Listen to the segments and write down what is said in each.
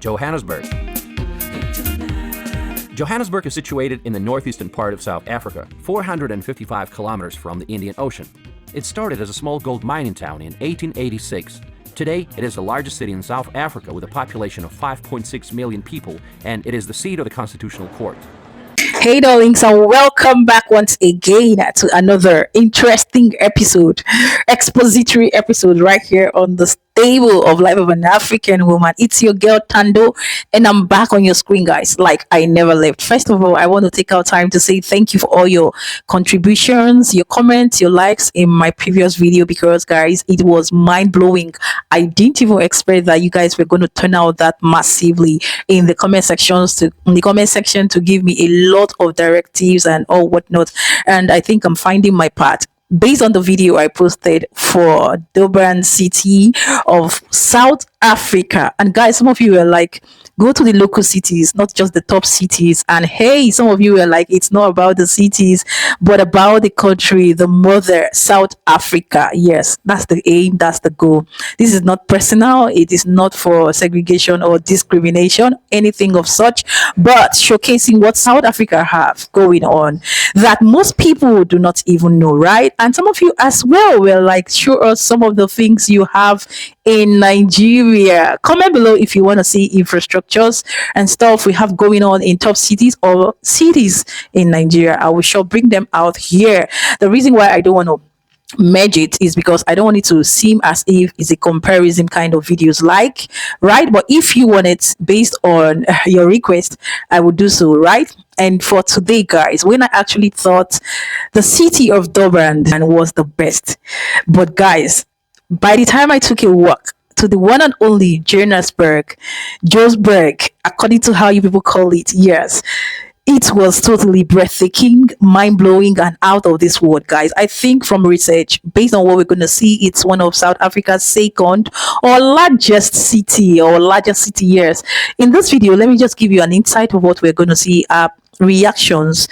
Johannesburg. Johannesburg is situated in the northeastern part of South Africa, 455 kilometers from the Indian Ocean. It started as a small gold mining town in 1886. Today, it is the largest city in South Africa with a population of 5.6 million people, and it is the seat of the Constitutional Court. Hey darlings, and welcome back once again to another interesting episode, expository episode right here on the stable of Life of an African Woman. It's your girl Tando, and I'm back on your screen, guys, like I never left. First of all, I want to take our time to say thank you for all your contributions, your comments, your likes in my previous video, because guys, it was mind-blowing. I didn't even expect that you guys were going to turn out that massively in the comment section to give me a lot of directives and all whatnot. And I think I'm finding my part based on the video I posted for Durban city of South Africa. And guys, some of you were like, go to the local cities, not just the top cities. And hey, some of you were like, it's not about the cities, but about the country, the mother, South Africa. Yes, that's the aim, that's the goal. This is not personal, it is not for segregation or discrimination, anything of such, but showcasing what South Africa have going on that most people do not even know, right? And some of you as well were like, show us some of the things you have in Nigeria. Comment below if you want to see infrastructures and stuff we have going on in top cities or cities in Nigeria. I will sure bring them out here. The reason why I don't want to merge it is because I don't want it to seem as if it's a comparison kind of videos, like, right? But if you want it based on your request, I would do so, right? And for today, guys, when I actually thought the city of Durban was the best, but guys, by the time I took a walk to the one and only Johannesburg, according to how you people call it, yes, it was totally breathtaking, mind-blowing, and out of this world, guys. I think from research, based on what we're going to see, it's one of South Africa's second or largest city, yes. In this video, let me just give you an insight of what we're going to see, reactions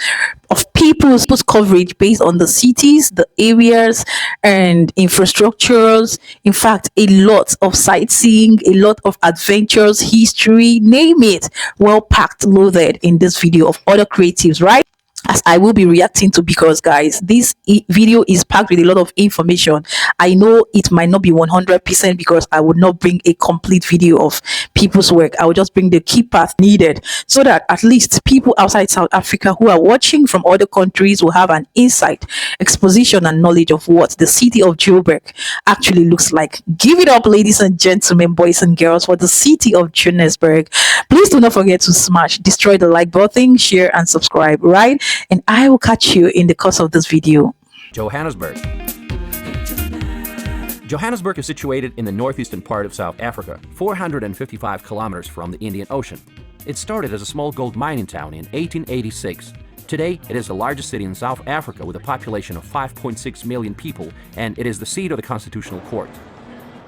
of people's coverage based on the cities, the areas, and infrastructures. In fact, a lot of sightseeing, a lot of adventures, history, name it, well packed, loaded in this video of other creatives, right? As I will be reacting to, because guys, this video is packed with a lot of information. I know it might not be 100% because I would not bring a complete video of people's work. I will just bring the key path needed so that at least people outside South Africa who are watching from other countries will have an insight, exposition, and knowledge of what the city of Joburg actually looks like. Give it up, ladies and gentlemen, boys and girls, for the city of Johannesburg. Please do not forget to destroy the like button, share, and subscribe, right? And I will catch you in the course of this video. Johannesburg. Johannesburg is situated in the northeastern part of South Africa, 455 kilometers from the Indian Ocean. It started as a small gold mining town in 1886. Today, it is the largest city in South Africa with a population of 5.6 million people, and it is the seat of the Constitutional Court.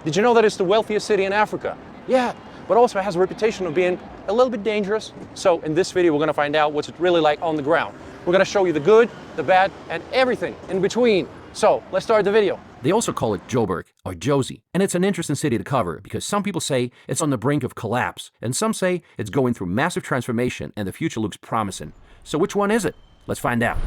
Did you know that it's the wealthiest city in Africa? Yeah, but also has a reputation of being a little bit dangerous. So in this video, we're going to find out what's it really like on the ground. We're going to show you the good, the bad, and everything in between. So let's start the video. They also call it Joburg or Josie, and it's an interesting city to cover because some people say it's on the brink of collapse, and some say it's going through massive transformation and the future looks promising. So which one is it? Let's find out.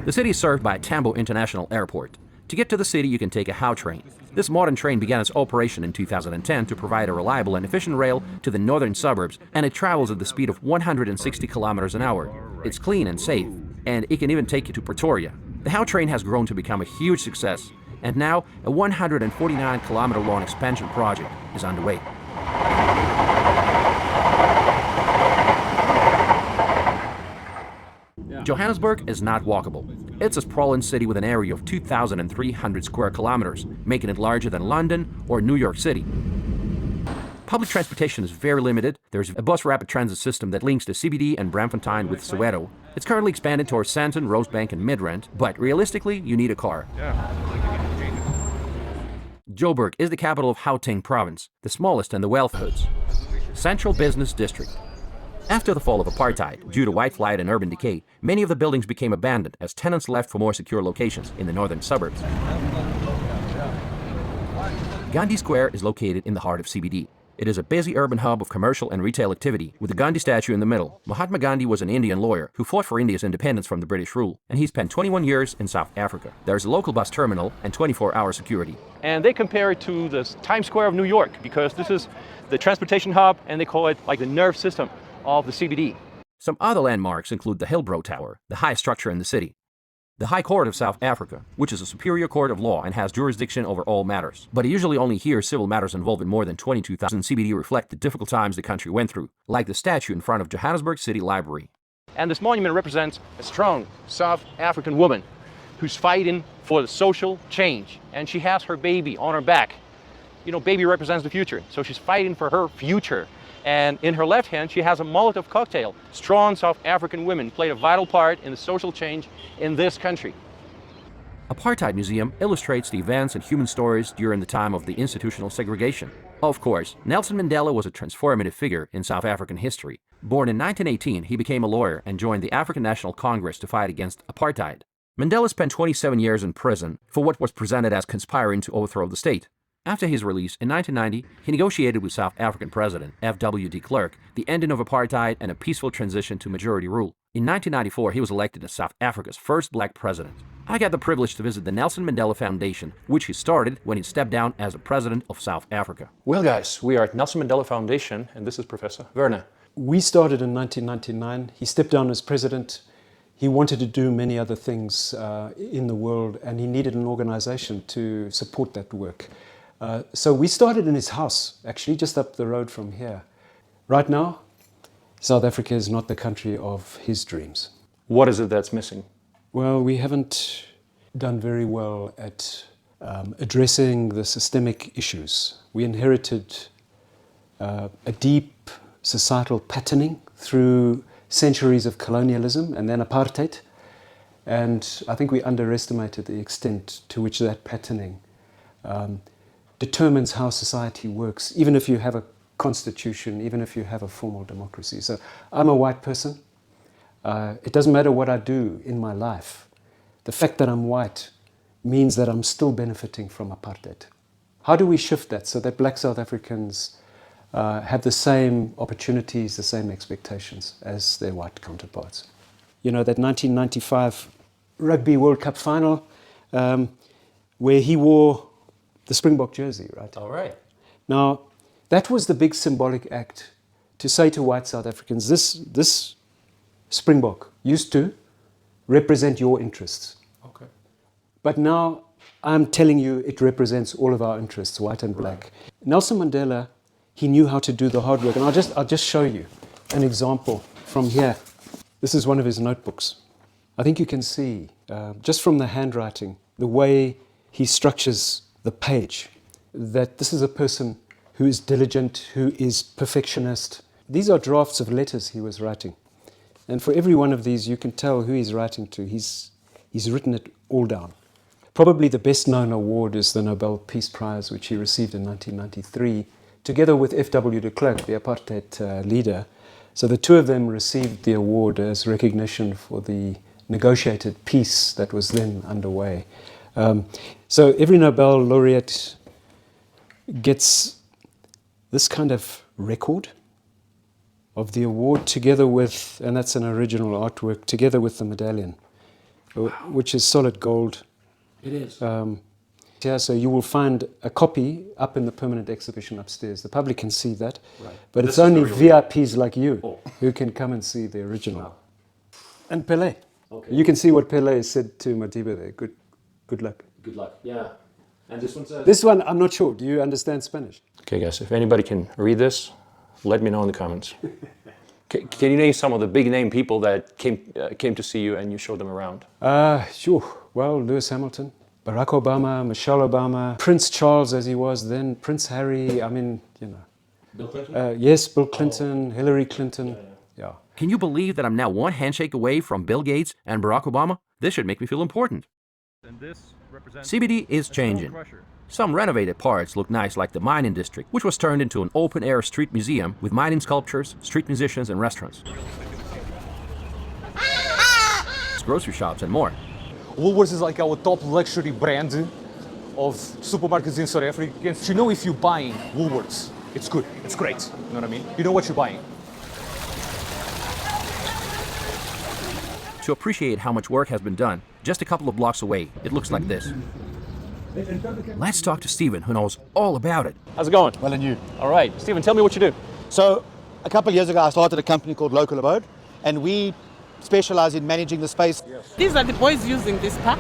The city is served by Tambo International Airport. To get to the city, you can take a HOW train. This modern train began its operation in 2010 to provide a reliable and efficient rail to the northern suburbs, and it travels at the speed of 160 kilometers an hour. It's clean and safe, and it can even take you to Pretoria. The HOW train has grown to become a huge success, and now a 149-kilometer long expansion project is underway. Johannesburg is not walkable. It's a sprawling city with an area of 2,300 square kilometers, making it larger than London or New York City. Public transportation is very limited. There's a bus rapid transit system that links the CBD and Braamfontein with Soweto. It's currently expanded towards Sandton, Rosebank, and Midrand, but realistically, you need a car. Joburg is the capital of Gauteng province, the smallest in the wealth hoods. Central Business District. After the fall of apartheid, due to white flight and urban decay, many of the buildings became abandoned as tenants left for more secure locations in the northern suburbs. Gandhi Square is located in the heart of CBD. It is a busy urban hub of commercial and retail activity, with the Gandhi statue in the middle. Mahatma Gandhi was an Indian lawyer who fought for India's independence from the British rule, and he spent 21 years in South Africa. There is a local bus terminal and 24-hour security. And they compare it to the Times Square of New York because this is the transportation hub and they call it like the nerve system of the CBD. Some other landmarks include the Hillbrow Tower, the highest structure in the city. The High Court of South Africa, which is a superior court of law and has jurisdiction over all matters. But it usually only hears civil matters involving more than 22,000. CBD reflect the difficult times the country went through, like the statue in front of Johannesburg City Library. And this monument represents a strong South African woman who's fighting for the social change. And she has her baby on her back. You know, baby represents the future. So she's fighting for her future. And in her left hand, she has a Molotov cocktail. Strong South African women played a vital part in the social change in this country. Apartheid Museum illustrates the events and human stories during the time of the institutional segregation. Of course, Nelson Mandela was a transformative figure in South African history. Born in 1918, he became a lawyer and joined the African National Congress to fight against apartheid. Mandela spent 27 years in prison for what was presented as conspiring to overthrow the state. After his release in 1990, he negotiated with South African President F.W. de Klerk the ending of apartheid and a peaceful transition to majority rule. In 1994, he was elected as South Africa's first black president. I got the privilege to visit the Nelson Mandela Foundation, which he started when he stepped down as the president of South Africa. Well, guys, we are at Nelson Mandela Foundation, and this is Professor Werner. We started in 1999. He stepped down as president. He wanted to do many other things in the world, and he needed an organization to support that work. So we started in his house, actually, just up the road from here. Right now, South Africa is not the country of his dreams. What is it that's missing? Well, we haven't done very well at addressing the systemic issues. We inherited a deep societal patterning through centuries of colonialism and then apartheid. And I think we underestimated the extent to which that patterning determines how society works, even if you have a constitution, even if you have a formal democracy. So I'm a white person. It doesn't matter what I do in my life. The fact that I'm white means that I'm still benefiting from apartheid. How do we shift that so that black South Africans have the same opportunities, the same expectations as their white counterparts? You know, that 1995 Rugby World Cup final where he wore the Springbok jersey, right? All right. Now, that was the big symbolic act to say to white South Africans, this Springbok used to represent your interests. Okay. But now I'm telling you it represents all of our interests, white and black. Right. Nelson Mandela, he knew how to do the hard work. And I'll just show you an example from here. This is one of his notebooks. I think you can see, just from the handwriting, the way he structures the page, that this is a person who is diligent, who is perfectionist. These are drafts of letters he was writing. And for every one of these, you can tell who he's writing to. He's written it all down. Probably the best known award is the Nobel Peace Prize, which he received in 1993, together with F.W. de Klerk, the apartheid leader. So the two of them received the award as recognition for the negotiated peace that was then underway. So every Nobel laureate gets this kind of record of the award together with, and that's an original artwork, together with the medallion, which is solid gold. It is. Yeah, so you will find a copy up in the permanent exhibition upstairs. The public can see that, right. But it's only VIPs like you who can come and see the original. Wow. And Pelé. Okay. You can see what Pelé said to Madiba there. Good luck. Good luck. Yeah. And this one says? This one, I'm not sure. Do you understand Spanish? Okay, guys, if anybody can read this, let me know in the comments. Can you name some of the big name people that came to see you and you showed them around? Sure. Well, Lewis Hamilton, Barack Obama, Michelle Obama, Prince Charles as he was then, Prince Harry, I mean, you know. Bill Clinton? Yes, Bill Clinton, Hillary Clinton. Yeah. Can you believe that I'm now one handshake away from Bill Gates and Barack Obama? This should make me feel important. And this represents CBD is changing. Some renovated parts look nice, like the mining district, which was turned into an open-air street museum with mining sculptures, street musicians, and restaurants. Grocery shops and more. Woolworths is like our top luxury brand of supermarkets in South Africa. You know, if you buy Woolworths, It's good. It's great. You know what I mean? You know what you're buying. To appreciate how much work has been done, just a couple of blocks away, it looks like this. Let's talk to Stephen, who knows all about it. How's it going? Well, and you. All right. Stephen, tell me what you do. So, a couple of years ago, I started a company called Local Abode, and we specialize in managing the space. These are the boys using this park.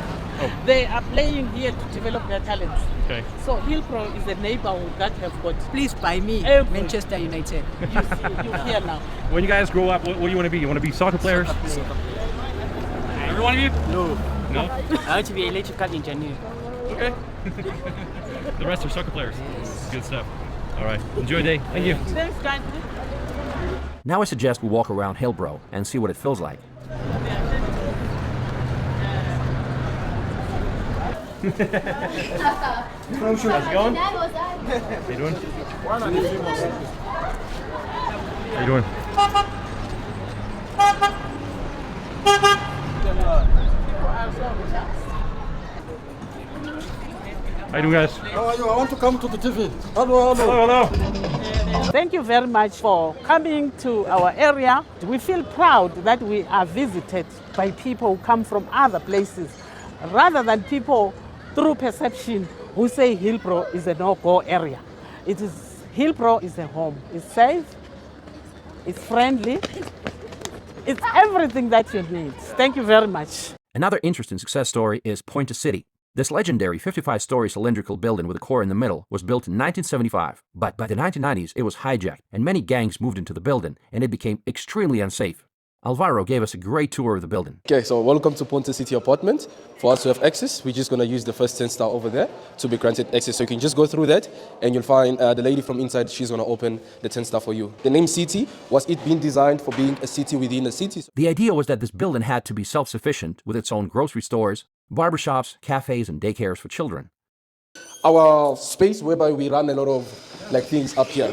They are playing here to develop their talents. Okay. So Hillbrow is a neighborhood that have got. Please buy me Every- Manchester United. You here now. When you guys grow up, what do you want to be? You want to be soccer players? Every one of you? No. No? I want to be electrical engineer. Okay. The rest are soccer players. Good stuff. All right. Enjoy your day. Thank you. Thanks, guys. Now I suggest we walk around Hillbrow and see what it feels like. How's it going? How you doing? How you doing? How you doing, guys? How are you? I want to come to the TV. Hello, hello. Hello. Thank you very much for coming to our area. We feel proud that we are visited by people who come from other places, rather than people through perception who say Hillbrow is a no-go area. It is Hillbrow is a home. It's safe. It's friendly. It's everything that you need. Thank you very much. Another interesting success story is Pointer City. This legendary 55-story cylindrical building with a core in the middle was built in 1975, but by the 1990s it was hijacked and many gangs moved into the building and it became extremely unsafe. Alvaro gave us a great tour of the building. Okay, so welcome to Pointer City Apartment. For us to have access, we're just going to use the first 10 star over there to be granted access. So you can just go through that and you'll find the lady from inside, she's going to open the 10 star for you. The name City was it being designed for being a city within a city. The idea was that this building had to be self-sufficient with its own grocery stores, barbershops, cafes, and daycares for children. Our space whereby we run a lot of things up here.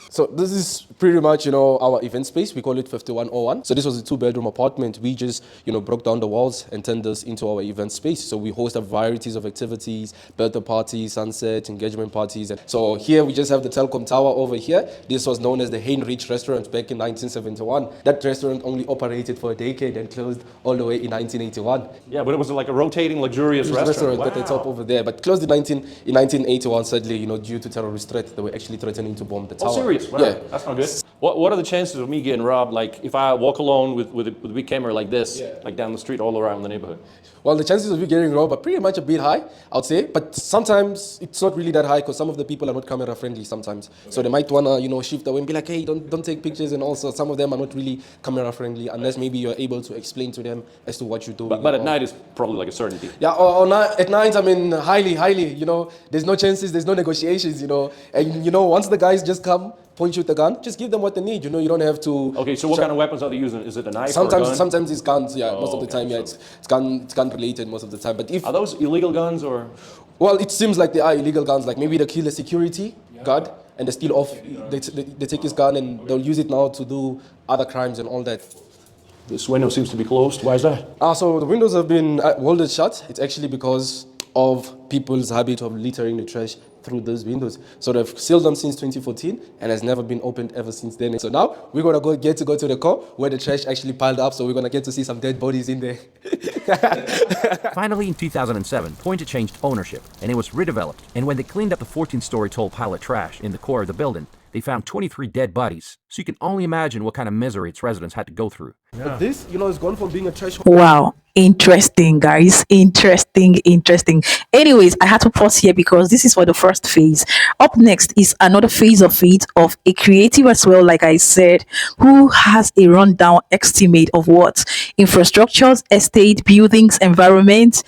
So this is pretty much, our event space. We call it 5101. So this was a 2-bedroom apartment. We just, broke down the walls and turned this into our event space. So we host a varieties of activities, birthday parties, sunset, engagement parties. And so here we just have the Telkom Tower over here. This was known as the Heinrich Restaurant back in 1971. That restaurant only operated for a decade and closed all the way in 1981. Yeah, but it was like a rotating, luxurious restaurant. At the top over there, but closed in 1981. Sadly, due to terrorist threat, they were actually threatening to bomb the tower. Oh, serious? Wow. Yeah. That's not good. What are the chances of me getting robbed? Like if I walk alone with a big camera like this, like down the street, all around the neighborhood? Well, the chances of you getting robbed are pretty much a bit high, I would say. But sometimes it's not really that high because some of the people are not camera friendly sometimes. So they might wanna, shift away and be like, hey, don't take pictures. And also some of them are not really camera friendly unless maybe you're able to explain to them as to what you're doing. But at night is probably like a certainty. Yeah, at night, I mean, highly, there's no chances, there's no negotiations, And, once the guys just come, point you with the gun, just give them what they need, you don't have to... Okay, so what kind of weapons are they using? Is it a knife or a gun? Sometimes it's guns, most of the time, it's gun related most of the time. But if... Are those illegal guns or...? Well, it seems like they are illegal guns, like maybe they kill the security guard and they steal off, they take his gun and they'll use it now to do other crimes and all that. This window seems to be closed. Why is that? So the windows have been welded shut. It's actually because of people's habit of littering the trash through those windows. So they've sealed them since 2014 and has never been opened ever since then. So now we're gonna go to the car where the trash actually piled up. So we're gonna get to see some dead bodies in there. Finally, in 2007, Pointer changed ownership and it was redeveloped. And when they cleaned up the 14-story tall pile of trash in the core of the building, they found 23 dead bodies. So you can only imagine what kind of misery its residents had to go through. But this, is gone from being a trash. Wow. Interesting, guys. Interesting. Anyways, I had to pause here because this is for the first phase. Up next is another phase of it of a creative as well, like I said, who has a rundown estimate of what infrastructures, estate, buildings, environment,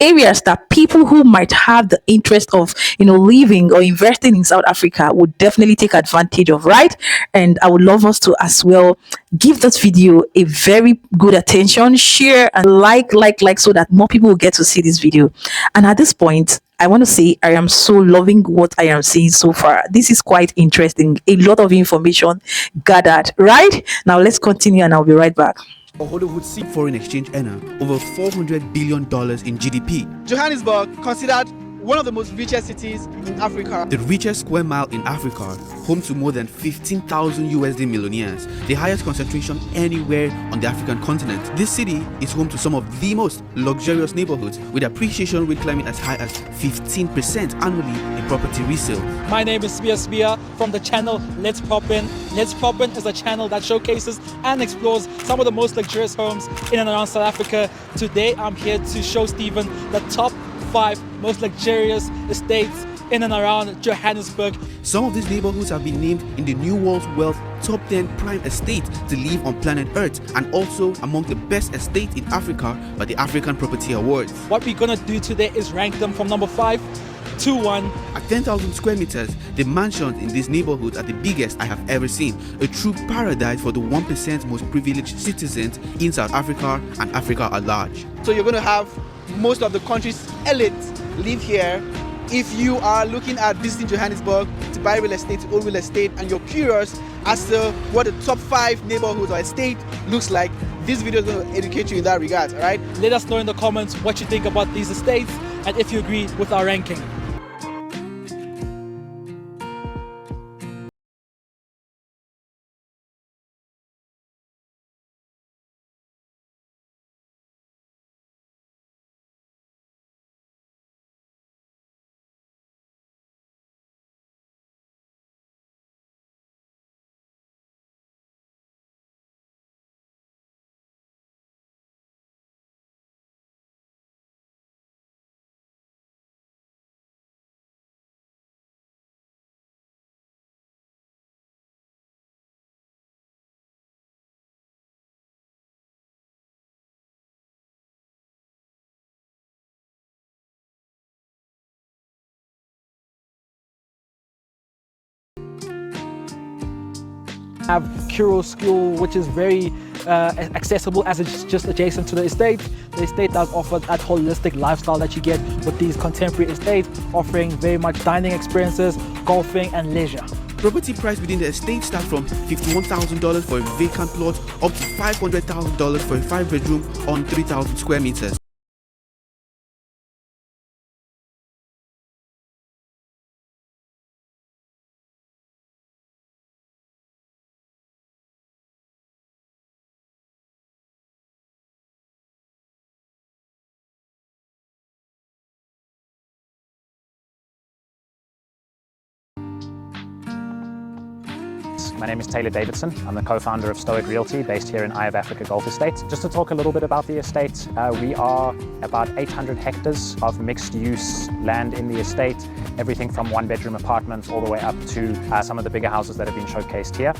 areas that people who might have the interest of living or investing in South Africa would definitely take advantage of, right? And I would love us to as well give this video a very good attention, share and like so that more people will get to see this video. And at this point, I want to say I am so loving what I am seeing so far. This is quite interesting. A lot of information gathered, right? Now let's continue and I'll be right back. Hollywood see foreign exchange earner over $400 billion in GDP. Johannesburg considered one of the most richest cities in Africa. The richest square mile in Africa, home to more than 15,000 USD millionaires, the highest concentration anywhere on the African continent. This city is home to some of the most luxurious neighborhoods, with appreciation rate climbing as high as 15% annually in property resale. My name is Spia from the channel Let's Pop In. Let's Pop In is a channel that showcases and explores some of the most luxurious homes in and around South Africa. Today I'm here to show Stephen the top 5 most luxurious estates in and around Johannesburg. Some of these neighborhoods have been named in the New World Wealth Top 10 Prime Estates to live on planet Earth, and also among the best estates in Africa by the African Property Awards. What we're gonna do today is rank them from number 5 to 1. At 10,000 square meters, the mansions in these neighborhoods are the biggest I have ever seen. A true paradise for the 1% most privileged citizens in South Africa and Africa at large. So you're going to have most of the country's elite live here. If you are looking at visiting Johannesburg to buy real estate, to own real estate, and you're curious as to what the top 5 neighborhoods or estate looks like, this video is going to educate you in that regard, all right? Let us know in the comments what you think about these estates and if you agree with our ranking. Have Kuro School, which is very accessible as it's just adjacent to the estate. The estate does offer that holistic lifestyle that you get with these contemporary estates, offering very much dining experiences, golfing and leisure. Property price within the estate starts from $51,000 for a vacant plot up to $500,000 for a 5-bedroom on 3,000 square meters. My name is Taylor Davidson. I'm the co-founder of Stoic Realty based here in Eye of Africa Golf Estate. Just to talk a little bit about the estate, we are about 800 hectares of mixed-use land in the estate, everything from 1-bedroom apartments all the way up to some of the bigger houses that have been showcased here.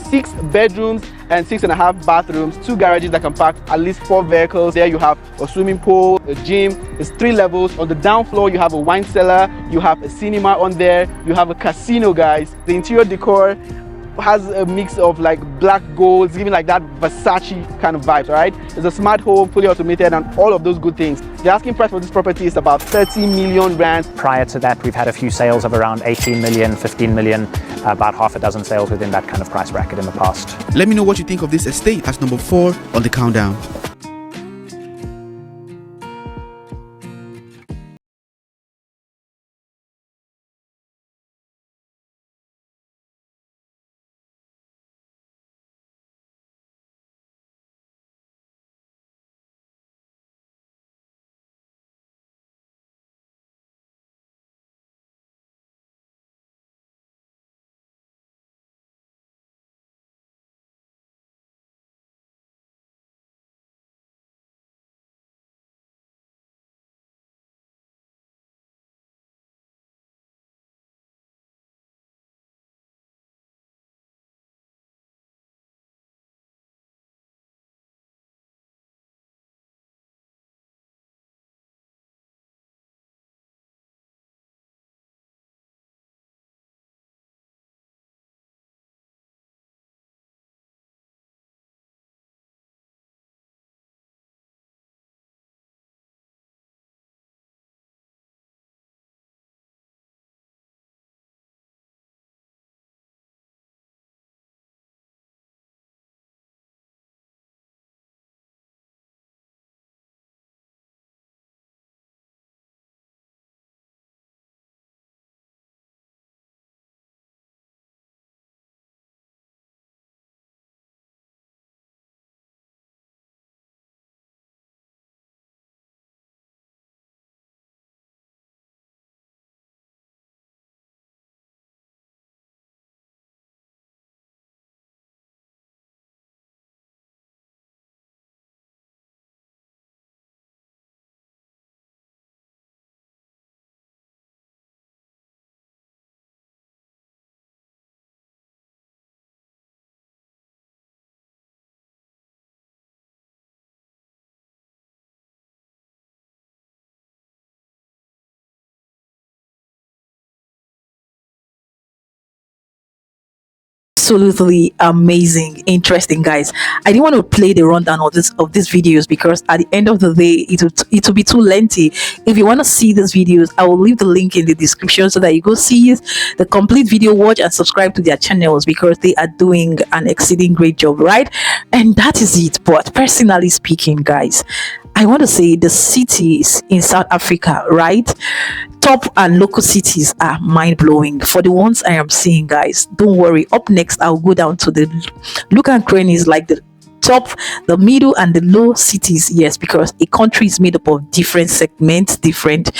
Six bedrooms and 6.5 bathrooms, 2 garages that can park at least 4 vehicles. There you have a swimming pool, a gym. It's 3 levels. On the down floor you have a wine cellar, you have a cinema on there, you have a casino, guys. The interior decor has a mix of like black golds, giving like that Versace kind of vibes, right? It's a smart home, fully automated, and all of those good things. The asking price for this property is about 30 million rand. Prior to that, we've had a few sales of around 18 million, 15 million, about half a dozen sales within that kind of price bracket in the past. Let me know what you think of this estate as number 4 on the countdown. absolutely amazing, interesting, guys. I didn't want to play the rundown of these videos because at the end of the day it will be too lengthy. If you want to see these videos, I will leave the link in the description so that you go see it, the complete video, watch and subscribe to their channels because they are doing an exceeding great job, right? And that is it. But personally speaking, guys, I want to say the cities in South Africa, right? Top and local cities are mind-blowing for the ones I am seeing, guys. Don't worry, up next I'll go down to the look and crannies, like the top, the middle and the low cities. Yes, because a country is made up of different segments, different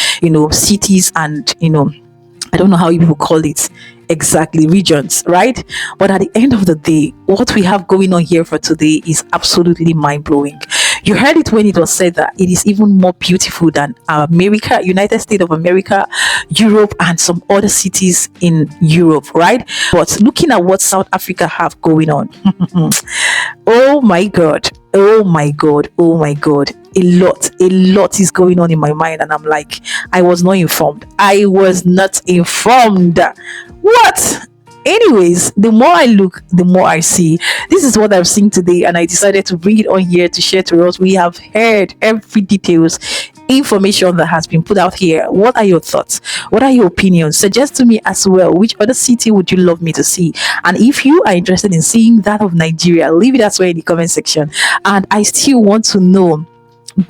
cities, and I don't know how you people call it exactly, regions, right? But at the end of the day, what we have going on here for today is absolutely mind-blowing. You heard it when it was said that it is even more beautiful than America, United States of America, Europe, and some other cities in Europe, right? But looking at what South Africa have going on, oh my God, oh my God, oh my God. A lot is going on in my mind, and I'm like, I was not informed. I was not informed. What? Anyways, the more I look, the more I see. This is what I've seen today, and I decided to bring it on here to share to us. We have heard every details, information that has been put out here. What are your thoughts? What are your opinions? Suggest to me as well, which other city would you love me to see? And if you are interested in seeing that of Nigeria, leave it as well in the comment section. And I still want to know,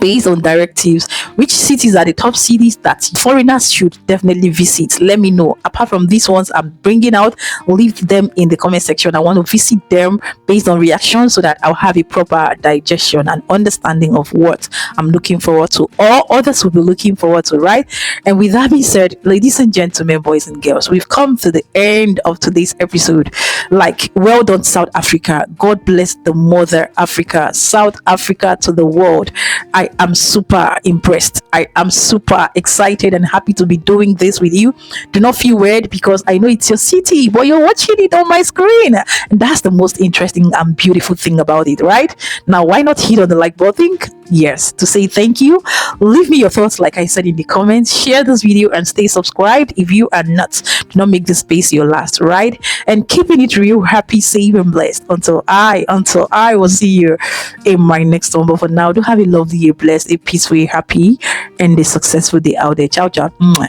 based on directives, which cities are the top cities that foreigners should definitely visit. Let me know. Apart from these ones I'm bringing out, leave them in the comment section. I want to visit them based on reaction so that I'll have a proper digestion and understanding of what I'm looking forward to, or others will be looking forward to, right? And with that being said, ladies and gentlemen, boys and girls, we've come to the end of today's episode. Like, well done, South Africa. God bless the mother Africa. South Africa to the world. I am super impressed. I am super excited and happy to be doing this with you. Do not feel weird because I know it's your city, but you're watching it on my screen. And that's the most interesting and beautiful thing about it, right? Now, why not hit on the like button? Yes, to say thank you. Leave me your thoughts, like I said, in the comments. Share this video and stay subscribed if you are not. Do not make this space your last, right? And keeping it real, happy, safe, and blessed until I will see you in my next one. But for now, do have a lovely, a blessed, a peaceful, a happy, and a successful day out there. Ciao, ciao. Mwah.